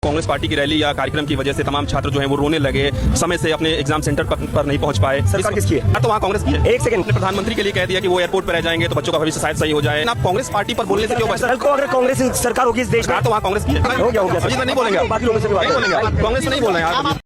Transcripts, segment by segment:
Congress party की rally या कार्यक्रम की वजह से तमाम छात्र जो हैं वो रोने लगे, समय से अपने एग्जाम सेंटर पर नहीं पहुंच पाए। सरकार किसकी है? तो वहाँ कांग्रेस की है। एक सेकंड, प्रधानमंत्री के लिए कह दिया कि वो एयरपोर्ट पर रह जाएंगे तो बच्चों का भविष्य शायद सही हो जाए। आप कांग्रेस पार्टी पर बोलने से क्यों बच? को अगर कांग्रेस सरकार होगी इस देश में तो वहाँ कांग्रेस की है। हो गया अभी तो नहीं बोलेंगे, बाकी लोगों से भी बात नहीं बोलेंगे, कांग्रेस से नहीं बोल रहे हैं आप।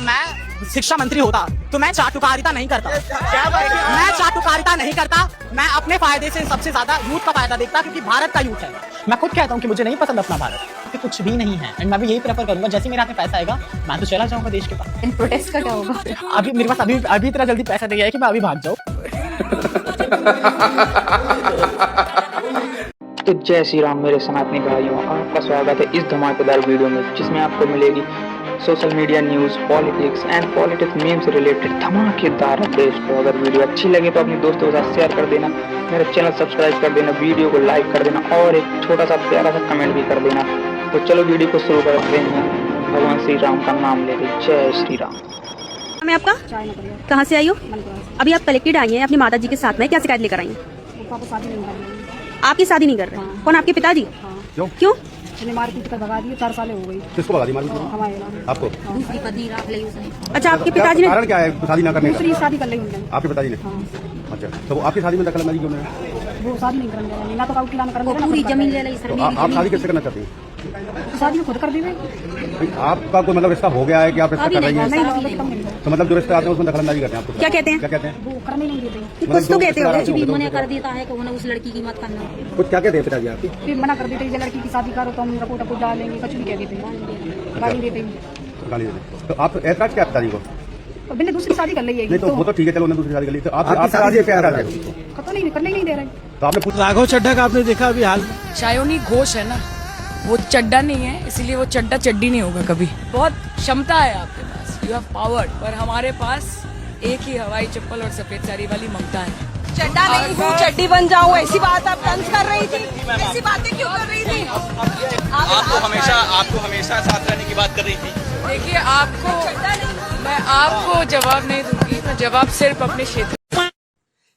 मैं शिक्षा मंत्री होता तो मैं चाटुकारिता नहीं करता। मैं चाटुकारिता नहीं करता। मैं अपने फायदे से सबसे ज्यादा यूथ का फायदा देखता, क्योंकि भारत का यूथ है। मैं खुद कहता हूँ कि मुझे नहीं पसंद अपना भारत, कि कुछ भी नहीं है। एंड मैं भी यही प्रेफर करूंगा, जैसे मेरे हाथ में पैसा आएगा मैं तो चला जाऊंगा देश के पास। इन प्रोटेस्ट का क्या होगा? अभी मेरे पास अभी इतना जल्दी पैसा नहीं है कि मैं अभी भाग जाऊँ। तो जय श्री राम मेरे सनातनी भाइयों, आपका स्वागत है इस धमाकेदार वीडियो में, जिसमें आपको मिलेगी social media news, politics and politics meme से रिलेटेड धमाकेदार अपडेट्स। तो अगर वीडियो अच्छी लगे तो अपने दोस्तों के साथ शेयर कर देना, मेरा चैनल सब्सक्राइब कर देना, वीडियो को लाइक कर देना और एक छोटा सा प्यारा सा कमेंट भी कर देना। तो चलो वीडियो को शुरू करते हैं, भगवान श्री राम का नाम लेते। जय श्री राम। मैं आपका कहाँ से आई हो? अभी आप कलेक्टेड आई हैं अपनी माता जी के साथ में, क्या शिकायत लेकर आई हैं? आपकी शादी नहीं कर रहे? कौन, आपके पिताजी? क्यों? मारपीट कर भगा दिए, 4 साल हो गई। किसको भगा दी मारपीट? हमारे आपको? दूसरी पत्नी राख ली उसने। अच्छा, आपके पिताजी ने कारण क्या है शादी ना करने का? दूसरी शादी कर ली उन्होंने। आपके पिताजी ने? अच्छा, तो आपकी शादी में दखल अंदाजी क्यों नहीं? वो शादी नहीं करने दे रहे, ना तो काउ किला करने दे रहे, पूरी जमीन ले ली। तो आप शादी कैसे करना चाहती हैं? शादी खुद कर दी गई। आपका कोई मतलब रिश्ता हो गया है कि आप रिश्ता कर रही हैं? नहीं, तो मतलब जो रिश्ते आते हैं उसमें दखल अंदाजी करते हैं आपको? क्या कहते हैं? क्या कहते हैं? वो करने नहीं देते। कुछ तो कहते हो। कुछ भी मना कर देता है कि उन्हें उस लड़की की मत करना। कुछ क्या कहते हैं पिताजी आपके? फिर मना कर देते, ये लड़की की शादी करो तो हम रपोट को डालेंगे, कुछ भी कह देते हैं, गाली देते हैं। गाली देते हैं। तो आप ऐतराज क्या पिताजी को? तो बिल्कुल दूसरी शादी कर ली है। नहीं तो वो तो ठीक है, चलो उन्होंने दूसरी शादी कर ली, तो आप शादी क्या कर रहे हैं? खतो नहीं करने नहीं दे रहे। तो आपने राघव चड्ढा का आपने देखा अभी हाल? शायोनी घोष है ना, वो चड्डा नहीं है, इसीलिए वो चड्डा चड्डी नहीं होगा कभी। बहुत क्षमता है आपके पास, यू हैव पावर, पर हमारे पास एक ही हवाई चप्पल और सफेद साड़ी वाली ममता है। चड्डा नहीं हूँ, चड्डी बन जाऊँ, ऐसी बात आप तंज कर रही थी। ऐसी बातें क्यों कर रही थी? आपको हमेशा साथ रहने की बात कर रही थी। देखिए, मैं आपको जवाब नहीं दूंगी, मैं जवाब सिर्फ अपने क्षेत्र।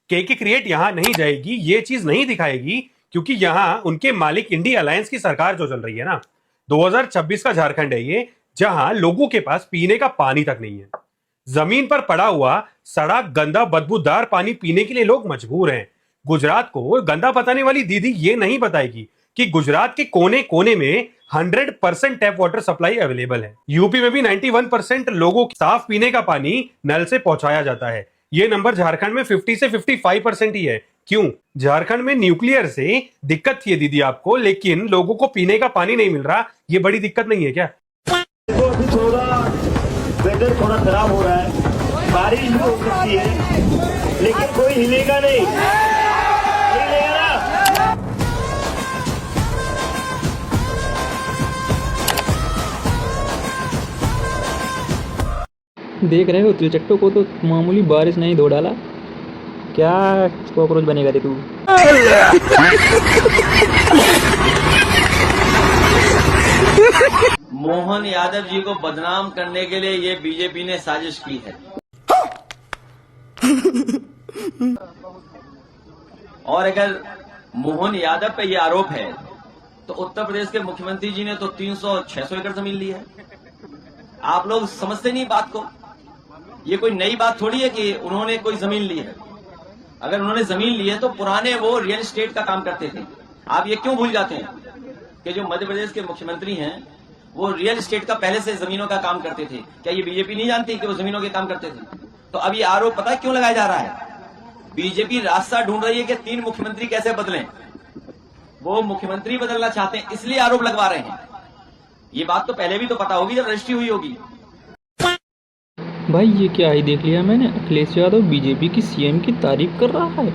के क्रिएट यहाँ नहीं जाएगी, ये चीज नहीं दिखाएगी, क्योंकि यहाँ उनके मालिक इंडिया अलायंस की सरकार जो चल रही है ना, 2026 का झारखंड है ये, जहां लोगों के पास पीने का पानी तक नहीं है। जमीन पर पड़ा हुआ सड़ा गंदा बदबूदार पानी पीने के लिए लोग मजबूर हैं। गुजरात को गंदा बताने वाली दीदी ये नहीं बताएगी कि गुजरात के कोने कोने में 100% टैप वाटर सप्लाई अवेलेबल है। यूपी में भी 91% लोगों को साफ पीने का पानी नल से पहुंचाया जाता है। ये नंबर झारखंड में 50 से 55% ही है। क्यों? झारखंड में न्यूक्लियर से दिक्कत थी दीदी आपको, लेकिन लोगों को पीने का पानी नहीं मिल रहा, ये बड़ी दिक्कत नहीं है क्या? वेदर थोड़ा खराब हो रहा है, बारिश भी हो सकती है, लेकिन कोई हिलेगा नहीं, हिलेगा ना। देख रहे हो तिलचट्टों को, तो मामूली बारिश नहीं धो डाला, क्या कॉकरोच बनेगा रे तू। मोहन यादव जी को बदनाम करने के लिए ये बीजेपी ने साजिश की है। और अगर मोहन यादव पे ये आरोप है तो उत्तर प्रदेश के मुख्यमंत्री जी ने तो 300-600 एकड़ जमीन ली है। आप लोग समझते नहीं बात को। ये कोई नई बात थोड़ी है कि उन्होंने कोई जमीन ली है। अगर उन्होंने जमीन ली है तो पुराने वो रियल एस्टेट का काम करते थे। आप ये क्यों भूल जाते हैं कि जो मध्य प्रदेश के मुख्यमंत्री हैं वो रियल एस्टेट का पहले से जमीनों का काम करते थे? क्या ये बीजेपी नहीं जानती कि वो जमीनों के काम करते थे? तो अब ये आरोप पता है क्यों लगाया जा रहा है? बीजेपी रास्ता ढूंढ रही है कि 3 मुख्यमंत्री कैसे बदलें। वो मुख्यमंत्री बदलना चाहते हैं, इसलिए आरोप लगवा रहे हैं। ये बात तो पहले भी तो पता होगी जब रजिस्ट्री हुई होगी। भाई ये क्या ही देख लिया मैंने, अखिलेश यादव बीजेपी की सीएम की तारीफ कर रहा है,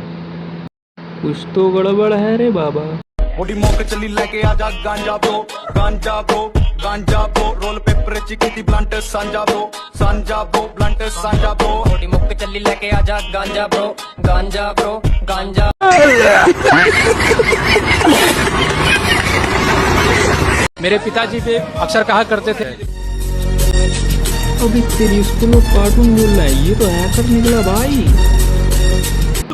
कुछ तो गड़बड़ है रे बाबा। मोटी मौके चली लेके आजा गांजा bro, ganja bro, ganja bro, roll paper चिकती ब्लंट सांजा ब्रो ब्लंट सांजा ब्रो। मोटी मौके चली लेके आजा गांजा ब्रो, गांजा ब्रो, गांजा। मेरे पिताजी पे अक्सर कहा करते थे, अभी तेरी स्कूल में कार्टून बोल रहा है, ये तो हैकर निकला भाई।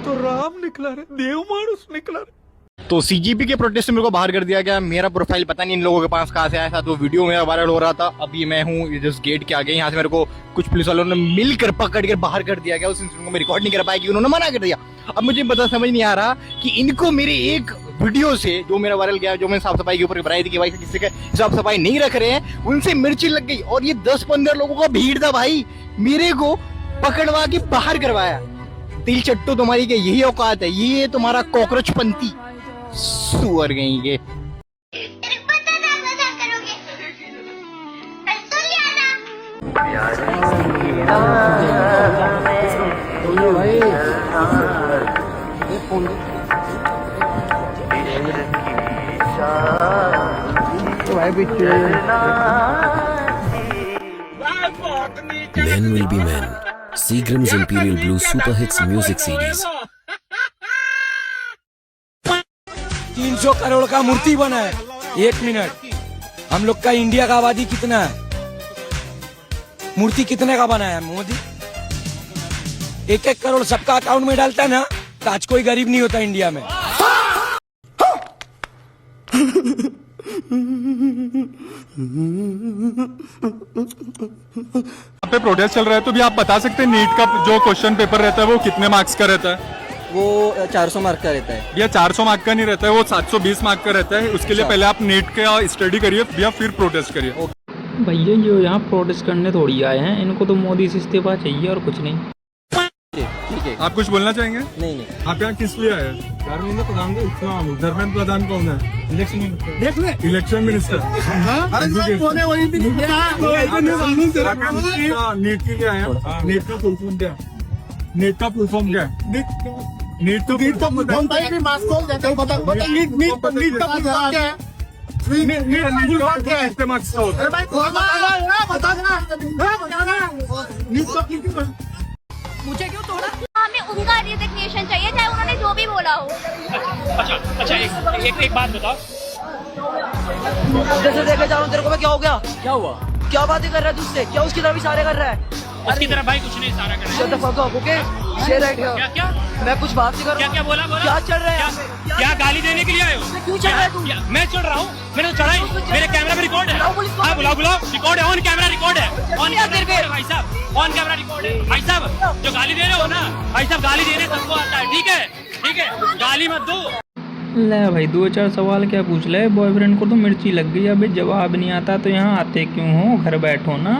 तो राम निकला रे, देव मानुस निकला रे। तो सीजीपी के प्रोटेस्ट में मेरे को बाहर कर दिया गया। मेरा प्रोफाइल पता नहीं इन लोगों के पास कहाँ से आया था, तो वीडियो मेरा वायरल हो रहा था। अभी मैं हूँ जिस गेट के आगे, यहाँ से मेरे को कुछ पुलिस वालों ने मिलकर पकड़ कर बाहर कर दिया गया। उस इंसिडेंट को मैं रिकॉर्ड नहीं कर पाया कि उन्होंने मना कर दिया। अब मुझे पता समझ नहीं आ रहा कि इनको मेरे एक वीडियो से, जो मेरा वायरल गया, जो मैंने साफ सफाई के ऊपर बनाई थी कि भाई किसी का साफ सफाई नहीं रख रहे हैं, उनसे मिर्ची लग गई। और ये 10-15 लोगों का भीड़ था भाई, मेरे को पकड़वा के बाहर करवाया। दिल चट्टू तुम्हारी के यही औकात है, ये तुम्हारा कॉकरोच पंथी सुअर गई के। Men will be men. Seagram's Imperial Blue Super Hits Music CDs. 300 crore का मूर्ति बना है। 1 मिनट, हम लोग का इंडिया का आबादी कितना है? मूर्ति कितने का बनाया है मोदी? 1-1 करोड़ सबका अकाउंट में डालता है ना, तो आज कोई गरीब नहीं होता इंडिया में। यहाँ पे प्रोटेस्ट चल रहा है, तो भी आप बता सकते हैं नीट का जो क्वेश्चन पेपर रहता है वो कितने मार्क्स का रहता है? वो 400 मार्क का रहता है। भैया 400 मार्क का नहीं रहता है, वो 720 मार्क का रहता है। उसके लिए पहले आप नीट का स्टडी करिए भैया, फिर प्रोटेस्ट करिए। भैया जो यहाँ प्रोटेस्ट करने थोड़ी आए हैं, इनको तो मोदी से इस्तीफा चाहिए और कुछ नहीं। ठीक है, आप कुछ बोलना चाहेंगे? नहीं। आप यहाँ किस लिए आए? धर्मेंद्र प्रधान कौन है? Election minister. नीट की क्या है? नीट का फुल फॉर्म क्या? नीट का फुल फॉर्म क्या है? नीट का फुल फॉर्म मुझे क्यों तोड़ा? हमें उनका रिजिग्नेशन चाहिए, चाहे उन्होंने जो भी बोला हो। अच्छा एक बात बताओ, जैसे देखे जा रहा हूँ तेरे को, मैं क्या हो गया? क्या हुआ? क्या बातें कर रहा है तुझसे? क्या उसकी तरफ इशारे कर रहा है? उसकी तरफ भाई कुछ नहीं इशारा कर रहा है। ओके, शेयर राइट है। क्या मैं कुछ बात नहीं कर रहा हूँ। क्या बोला? क्या चल रहा है? क्या गाली देने के लिए आए हो? क्यों चल रहा है तू? मैं चढ़ रहा हूँ, मैंने तो चढ़ा ही। मेरे कैमरा में रिकॉर्ड है। हाँ बुलाओ, रिकॉर्ड है, ऑन कैमरा रिकॉर्ड है। ऑन कैमरा भाई साहब, ऑन कैमरा रिकॉर्ड है। भाई साहब जो गाली दे रहे हो ना, भाई साहब गाली देने सबको आता है, ठीक है, गाली मत दो। ले भाई 2-4 सवाल क्या पूछ ले, बॉयफ्रेंड को तो मिर्ची लग गई, अबे जवाब नहीं आता तो यहाँ आते क्यों हो? घर बैठो ना।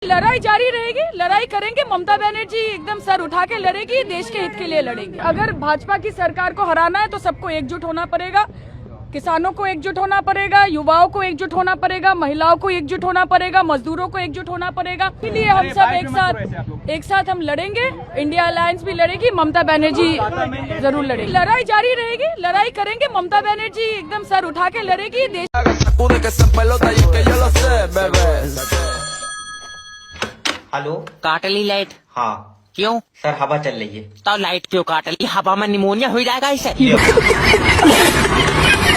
लड़ाई जारी रहेगी, लड़ाई करेंगे। ममता बनर्जी एकदम सर उठा के लड़ेगी, देश के हित के लिए लड़ेगी। अगर भाजपा की सरकार को हराना है तो सबको एकजुट होना पड़ेगा। किसानों को एकजुट होना पड़ेगा, युवाओं को एकजुट होना पड़ेगा, महिलाओं को एकजुट होना पड़ेगा, मजदूरों को एकजुट होना पड़ेगा। इसलिए हम सब एक साथ हम लड़ेंगे। इंडिया अलायंस भी लड़ेगी, ममता बनर्जी जरूर लड़ेगी। लड़ाई जारी रहेगी, लड़ाई करेंगे। ममता बनर्जी एकदम सर उठा के लड़ेगी। देश हेलो, काट ली लाइट? हाँ। क्यों? सर हवा चल रही है। तो लाइट क्यों काट ली? हवा में निमोनिया हो जाएगा इसे।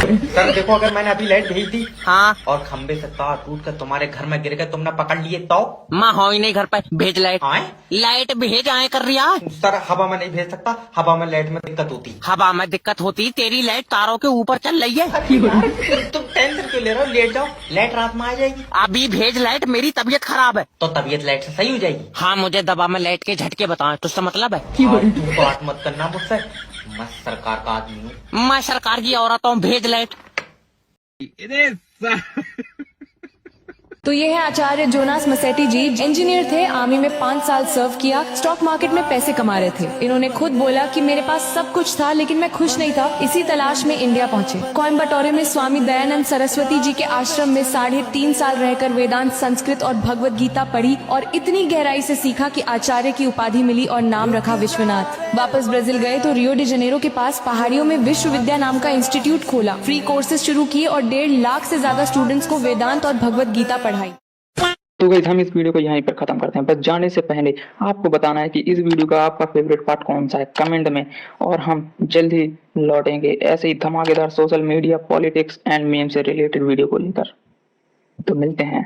सर देखो, अगर मैंने अभी लाइट भेज दी, हाँ, और खंबे से तार टूट कर तुम्हारे घर में गिर गए, तुमने पकड़ लिए तो? माँ हो ही नहीं घर पे, भेज लाइट। लाइट भेज आए कर रही है। सर हवा में नहीं भेज सकता, हवा में लाइट में दिक्कत होती। हवा में दिक्कत होती? तेरी लाइट तारों के ऊपर चल रही है। तुम टेंशन क्यों ले रहे हो? लेट जाओ, लाइट रात में आ जाएगी। अभी भेज लाइट, मेरी तबीयत खराब है। तो तबीयत लाइट से सही हो जाएगी? हाँ, मुझे दबा में लाइट के झटके बताओ, तुझसे मतलब है? तू बात मत करना मुझसे, मैं सरकार का आदमी हूँ। मैं सरकार की औरत हूँ, भेज लाइट। तो ये है आचार्य जोनास मसेटी जी। इंजीनियर थे, आर्मी में 5 साल सर्व किया, स्टॉक मार्केट में पैसे कमा रहे थे। इन्होंने खुद बोला कि मेरे पास सब कुछ था लेकिन मैं खुश नहीं था, इसी तलाश में इंडिया पहुंचे। कोयम्बटोरे में स्वामी दयानंद सरस्वती जी के आश्रम में 3.5 साल रहकर वेदांत, संस्कृत और भगवत गीता पढ़ी और इतनी गहराई से सीखा कि आचार्य की उपाधि मिली और नाम रखा विश्वनाथ। वापस ब्राजील गए तो रियो डी जनेरो के पास पहाड़ियों में विश्वविद्या नाम का इंस्टीट्यूट खोला, फ्री कोर्सेज शुरू किए और 1.5 लाख से ज्यादा स्टूडेंट्स को वेदांत और भगवत गीता पढ़ाई। तो गाइस हम इस वीडियो को यहीं पर खत्म करते हैं। बस जाने से पहले आपको बताना है कि इस वीडियो का आपका फेवरेट पार्ट कौन सा है कमेंट में, और हम जल्द ही लौटेंगे ऐसे ही धमाकेदार social media, politics and meme से रिलेटेड वीडियो को लेकर। तो मिलते हैं।